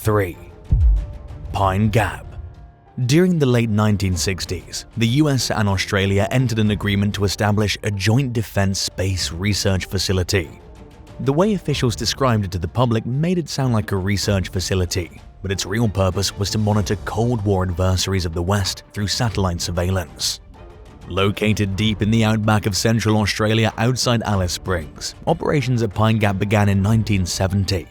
3. Pine Gap. During the late 1960s, the US and Australia entered an agreement to establish a joint defense space research facility. The way officials described it to the public made it sound like a research facility, but its real purpose was to monitor Cold War adversaries of the West through satellite surveillance. Located deep in the outback of Central Australia outside Alice Springs, operations at Pine Gap began in 1970.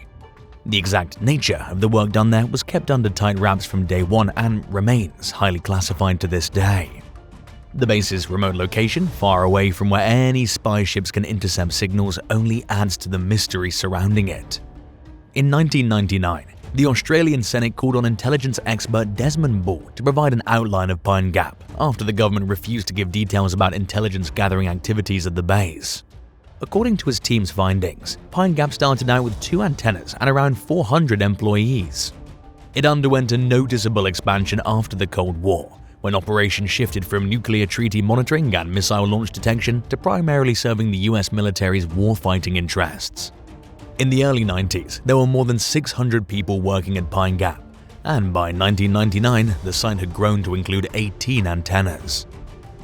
The exact nature of the work done there was kept under tight wraps from day one and remains highly classified to this day. The base's remote location, far away from where any spy ships can intercept signals, only adds to the mystery surrounding it. In 1999, the Australian Senate called on intelligence expert Desmond Ball to provide an outline of Pine Gap after the government refused to give details about intelligence gathering activities at the base. According to his team's findings, Pine Gap started out with 2 antennas and around 400 employees. It underwent a noticeable expansion after the Cold War, when operations shifted from nuclear treaty monitoring and missile launch detection to primarily serving the US military's warfighting interests. In the early 90s, there were more than 600 people working at Pine Gap, and by 1999, the site had grown to include 18 antennas.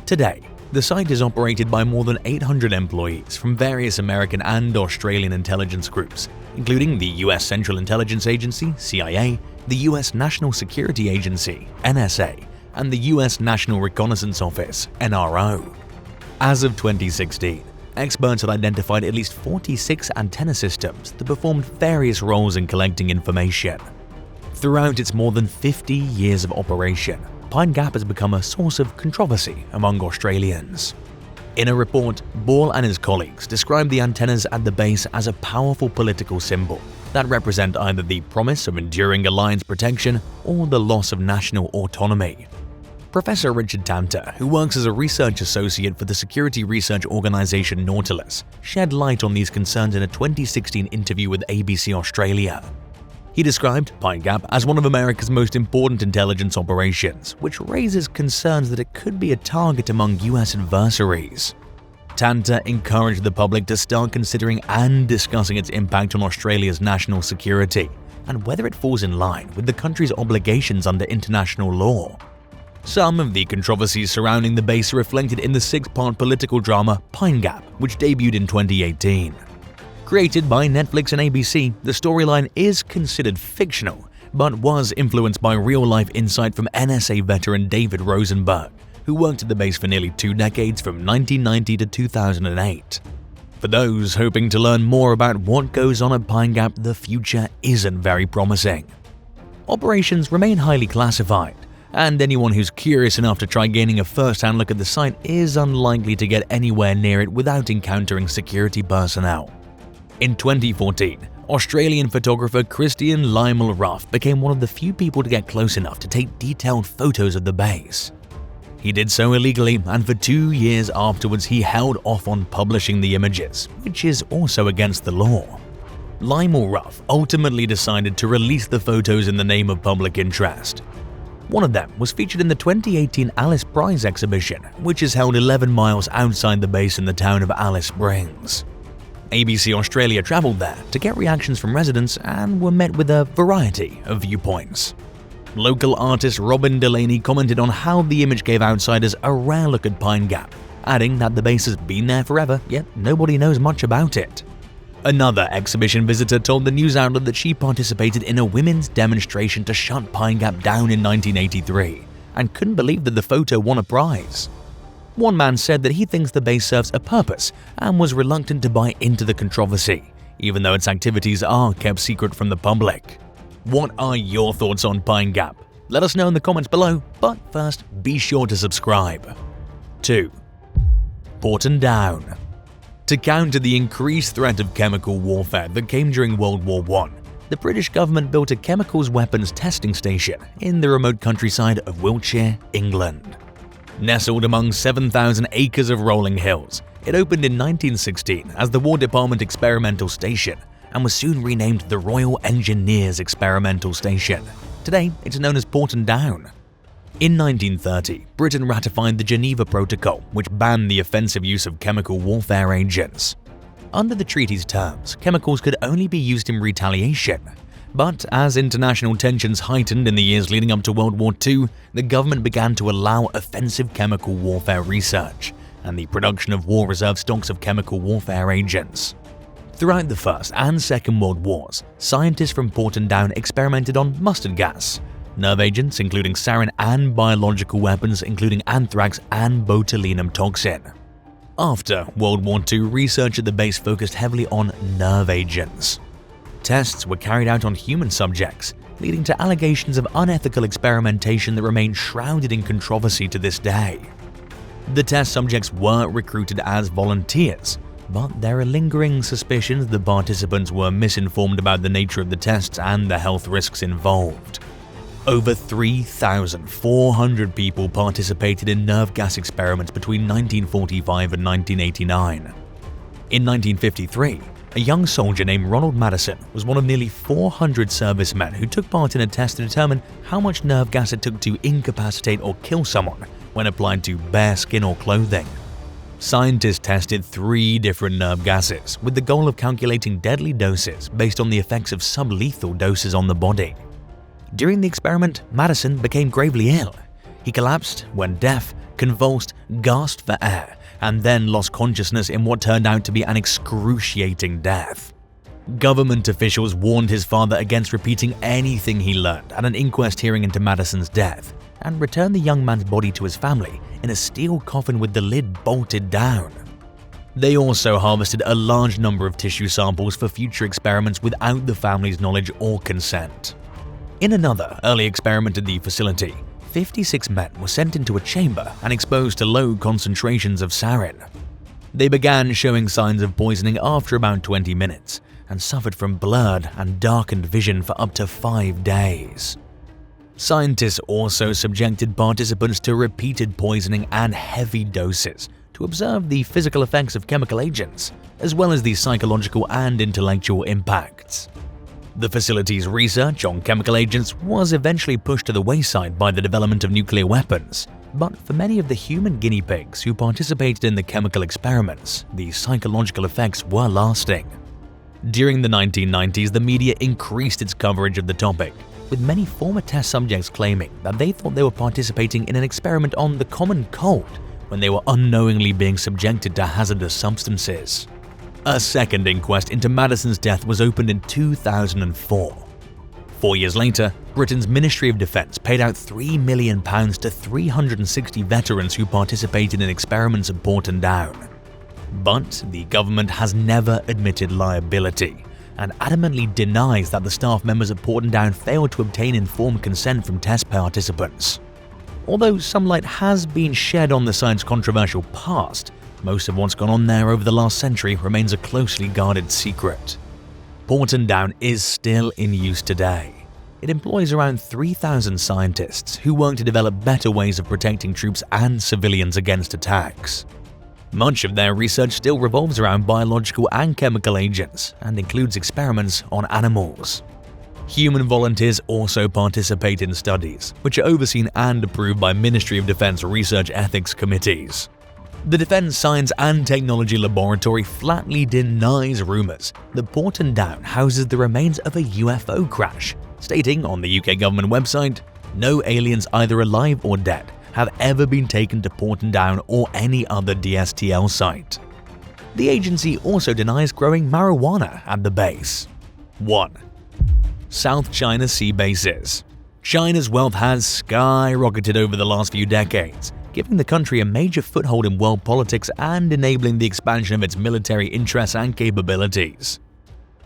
Today, the site is operated by more than 800 employees from various American and Australian intelligence groups, including the US Central Intelligence Agency (CIA), the US National Security Agency (NSA), and the US National Reconnaissance Office (NRO). As of 2016, experts had identified at least 46 antenna systems that performed various roles in collecting information. Throughout its more than 50 years of operation, Pine Gap has become a source of controversy among Australians. In a report, Ball and his colleagues described the antennas at the base as a powerful political symbol that represent either the promise of enduring alliance protection or the loss of national autonomy. Professor Richard Tanter, who works as a research associate for the security research organization Nautilus, shed light on these concerns in a 2016 interview with ABC Australia. He described Pine Gap as one of America's most important intelligence operations, which raises concerns that it could be a target among US adversaries. Tanter encouraged the public to start considering and discussing its impact on Australia's national security and whether it falls in line with the country's obligations under international law. Some of the controversies surrounding the base are reflected in the 6-part political drama Pine Gap, which debuted in 2018. Created by Netflix and ABC, the storyline is considered fictional, but was influenced by real-life insight from NSA veteran David Rosenberg, who worked at the base for nearly 2 decades from 1990 to 2008. For those hoping to learn more about what goes on at Pine Gap, the future isn't very promising. Operations remain highly classified, and anyone who's curious enough to try gaining a first-hand look at the site is unlikely to get anywhere near it without encountering security personnel. In 2014, Australian photographer Christian Lionel Ruff became one of the few people to get close enough to take detailed photos of the base. He did so illegally, and for 2 years afterwards he held off on publishing the images, which is also against the law. Lionel Ruff ultimately decided to release the photos in the name of public interest. One of them was featured in the 2018 Alice Prize exhibition, which is held 11 miles outside the base in the town of Alice Springs. ABC Australia travelled there to get reactions from residents and were met with a variety of viewpoints. Local artist Robin Delaney commented on how the image gave outsiders a rare look at Pine Gap, adding that the base has been there forever, yet nobody knows much about it. Another exhibition visitor told the news outlet that she participated in a women's demonstration to shut Pine Gap down in 1983 and couldn't believe that the photo won a prize. One man said that he thinks the base serves a purpose and was reluctant to buy into the controversy, even though its activities are kept secret from the public. What are your thoughts on Pine Gap? Let us know in the comments below, but first, be sure to subscribe. 2. Porton Down. To counter the increased threat of chemical warfare that came during World War I, the British government built a chemicals weapons testing station in the remote countryside of Wiltshire, England. Nestled among 7,000 acres of rolling hills, it opened in 1916 as the War Department Experimental Station and was soon renamed the Royal Engineers Experimental Station. Today, it's known as Porton Down. In 1930, Britain ratified the Geneva Protocol, which banned the offensive use of chemical warfare agents. Under the treaty's terms, chemicals could only be used in retaliation. But as international tensions heightened in the years leading up to World War II, the government began to allow offensive chemical warfare research and the production of war reserve stocks of chemical warfare agents. Throughout the First and Second World Wars, scientists from Porton Down experimented on mustard gas, nerve agents including sarin, and biological weapons including anthrax and botulinum toxin. After World War II, research at the base focused heavily on nerve agents. Tests were carried out on human subjects, leading to allegations of unethical experimentation that remain shrouded in controversy to this day. The test subjects were recruited as volunteers, but there are lingering suspicions the participants were misinformed about the nature of the tests and the health risks involved. Over 3,400 people participated in nerve gas experiments between 1945 and 1989. In 1953, a young soldier named Ronald Madison was one of nearly 400 servicemen who took part in a test to determine how much nerve gas it took to incapacitate or kill someone when applied to bare skin or clothing. Scientists tested 3 different nerve gases with the goal of calculating deadly doses based on the effects of sublethal doses on the body. During the experiment, Madison became gravely ill. He collapsed, went deaf, convulsed, gasped for air, and then lost consciousness in what turned out to be an excruciating death. Government officials warned his father against repeating anything he learned at an inquest hearing into Madison's death, and returned the young man's body to his family in a steel coffin with the lid bolted down. They also harvested a large number of tissue samples for future experiments without the family's knowledge or consent. In another early experiment at the facility, 56 men were sent into a chamber and exposed to low concentrations of sarin. They began showing signs of poisoning after about 20 minutes and suffered from blurred and darkened vision for up to 5 days. Scientists also subjected participants to repeated poisoning and heavy doses to observe the physical effects of chemical agents, as well as the psychological and intellectual impacts. The facility's research on chemical agents was eventually pushed to the wayside by the development of nuclear weapons, but for many of the human guinea pigs who participated in the chemical experiments, the psychological effects were lasting. During the 1990s, the media increased its coverage of the topic, with many former test subjects claiming that they thought they were participating in an experiment on the common cold when they were unknowingly being subjected to hazardous substances. A second inquest into Madison's death was opened in 2004. 4 years later, Britain's Ministry of Defence paid out £3 million to 360 veterans who participated in experiments at Porton Down. But the government has never admitted liability and adamantly denies that the staff members at Porton Down failed to obtain informed consent from test participants. Although some light has been shed on the site's controversial past, most of what's gone on there over the last century remains a closely guarded secret. Porton Down is still in use today. It employs around 3,000 scientists who work to develop better ways of protecting troops and civilians against attacks. Much of their research still revolves around biological and chemical agents and includes experiments on animals. Human volunteers also participate in studies, which are overseen and approved by Ministry of Defence research ethics committees. The Defence Science and Technology Laboratory flatly denies rumours that Porton Down houses the remains of a UFO crash, stating on the UK government website, "No aliens either alive or dead have ever been taken to Porton Down or any other DSTL site." The agency also denies growing marijuana at the base. 1. South China Sea bases. China's wealth has skyrocketed over the last few decades, giving the country a major foothold in world politics and enabling the expansion of its military interests and capabilities.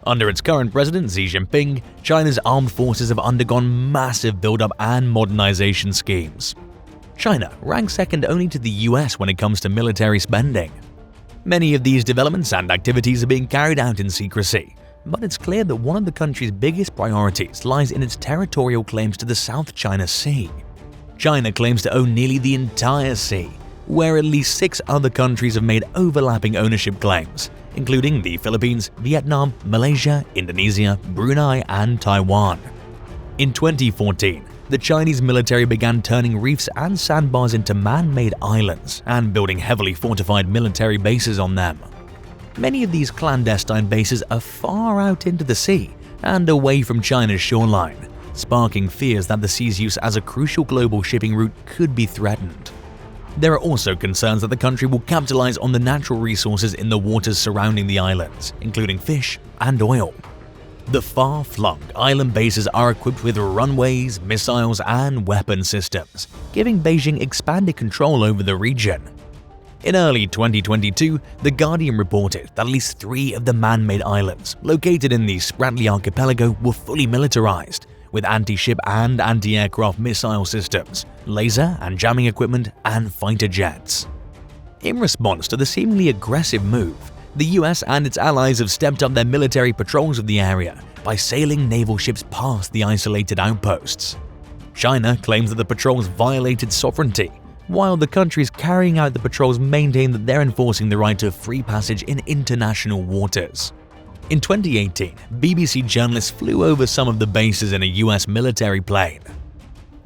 Under its current president, Xi Jinping, China's armed forces have undergone massive build-up and modernization schemes. China ranks second only to the US when it comes to military spending. Many of these developments and activities are being carried out in secrecy, but it's clear that one of the country's biggest priorities lies in its territorial claims to the South China Sea. China claims to own nearly the entire sea, where at least 6 other countries have made overlapping ownership claims, including the Philippines, Vietnam, Malaysia, Indonesia, Brunei, and Taiwan. In 2014, the Chinese military began turning reefs and sandbars into man-made islands and building heavily fortified military bases on them. Many of these clandestine bases are far out into the sea and away from China's shoreline, sparking fears that the sea's use as a crucial global shipping route could be threatened. There are also concerns that the country will capitalize on the natural resources in the waters surrounding the islands, including fish and oil. The far-flung island bases are equipped with runways, missiles, and weapon systems, giving Beijing expanded control over the region. In early 2022, The Guardian reported that at least 3 of the man-made islands located in the Spratly Archipelago were fully militarized, with anti-ship and anti-aircraft missile systems, laser and jamming equipment, and fighter jets. In response to the seemingly aggressive move, the US and its allies have stepped up their military patrols of the area by sailing naval ships past the isolated outposts. China claims that the patrols violated sovereignty, while the countries carrying out the patrols maintain that they're enforcing the right to free passage in international waters. In 2018, BBC journalists flew over some of the bases in a US military plane.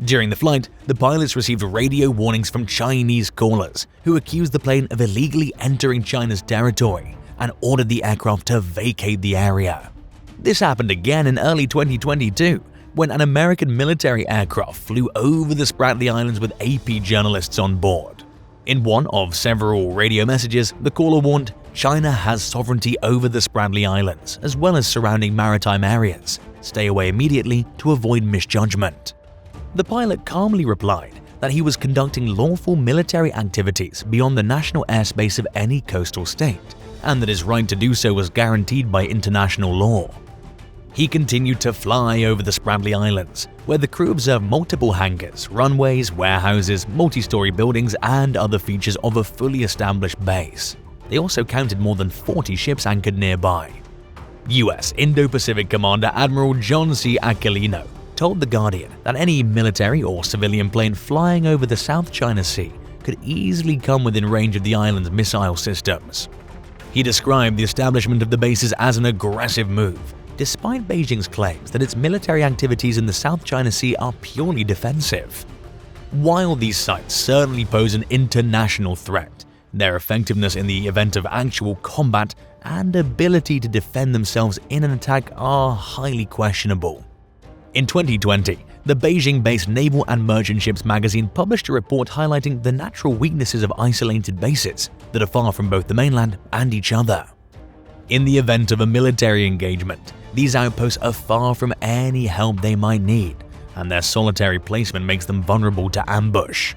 During the flight, the pilots received radio warnings from Chinese callers who accused the plane of illegally entering China's territory and ordered the aircraft to vacate the area. This happened again in early 2022, when an American military aircraft flew over the Spratly Islands with AP journalists on board. In one of several radio messages, the caller warned, "China has sovereignty over the Spratly Islands, as well as surrounding maritime areas. Stay away immediately to avoid misjudgment." The pilot calmly replied that he was conducting lawful military activities beyond the national airspace of any coastal state, and that his right to do so was guaranteed by international law. He continued to fly over the Spratly Islands, where the crew observed multiple hangars, runways, warehouses, multi-story buildings, and other features of a fully established base. They also counted more than 40 ships anchored nearby. US Indo-Pacific Commander Admiral John C. Aquilino told The Guardian that any military or civilian plane flying over the South China Sea could easily come within range of the island's missile systems. He described the establishment of the bases as an aggressive move, despite Beijing's claims that its military activities in the South China Sea are purely defensive. While these sites certainly pose an international threat, their effectiveness in the event of actual combat and ability to defend themselves in an attack are highly questionable. In 2020, the Beijing-based Naval and Merchant Ships magazine published a report highlighting the natural weaknesses of isolated bases that are far from both the mainland and each other. In the event of a military engagement, these outposts are far from any help they might need, and their solitary placement makes them vulnerable to ambush.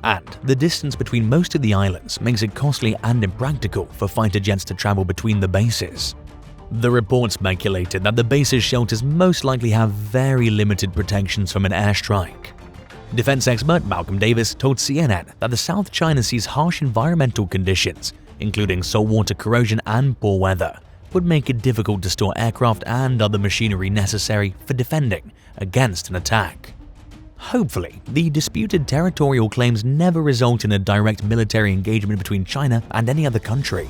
And the distance between most of the islands makes it costly and impractical for fighter jets to travel between the bases. The report speculated that the base's shelters most likely have very limited protections from an airstrike. Defense expert Malcolm Davis told CNN that the South China Sea's harsh environmental conditions, including saltwater corrosion and poor weather, would make it difficult to store aircraft and other machinery necessary for defending against an attack. Hopefully, the disputed territorial claims never result in a direct military engagement between China and any other country.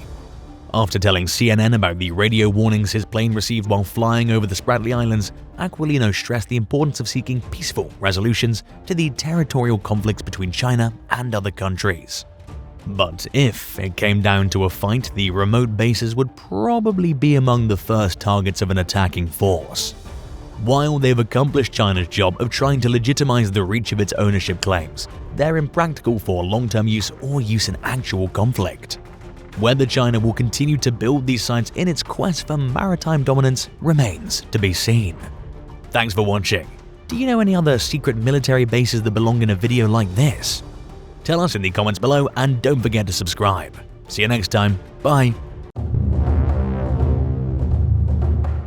After telling CNN about the radio warnings his plane received while flying over the Spratly Islands, Aquilino stressed the importance of seeking peaceful resolutions to the territorial conflicts between China and other countries. But if it came down to a fight, the remote bases would probably be among the first targets of an attacking force. While they've accomplished China's job of trying to legitimize the reach of its ownership claims, they're impractical for long-term use or use in actual conflict. Whether China will continue to build these sites in its quest for maritime dominance remains to be seen. Thanks for watching. Do you know any other secret military bases that belong in a video like this? Tell us in the comments below and don't forget to subscribe. See you next time. Bye.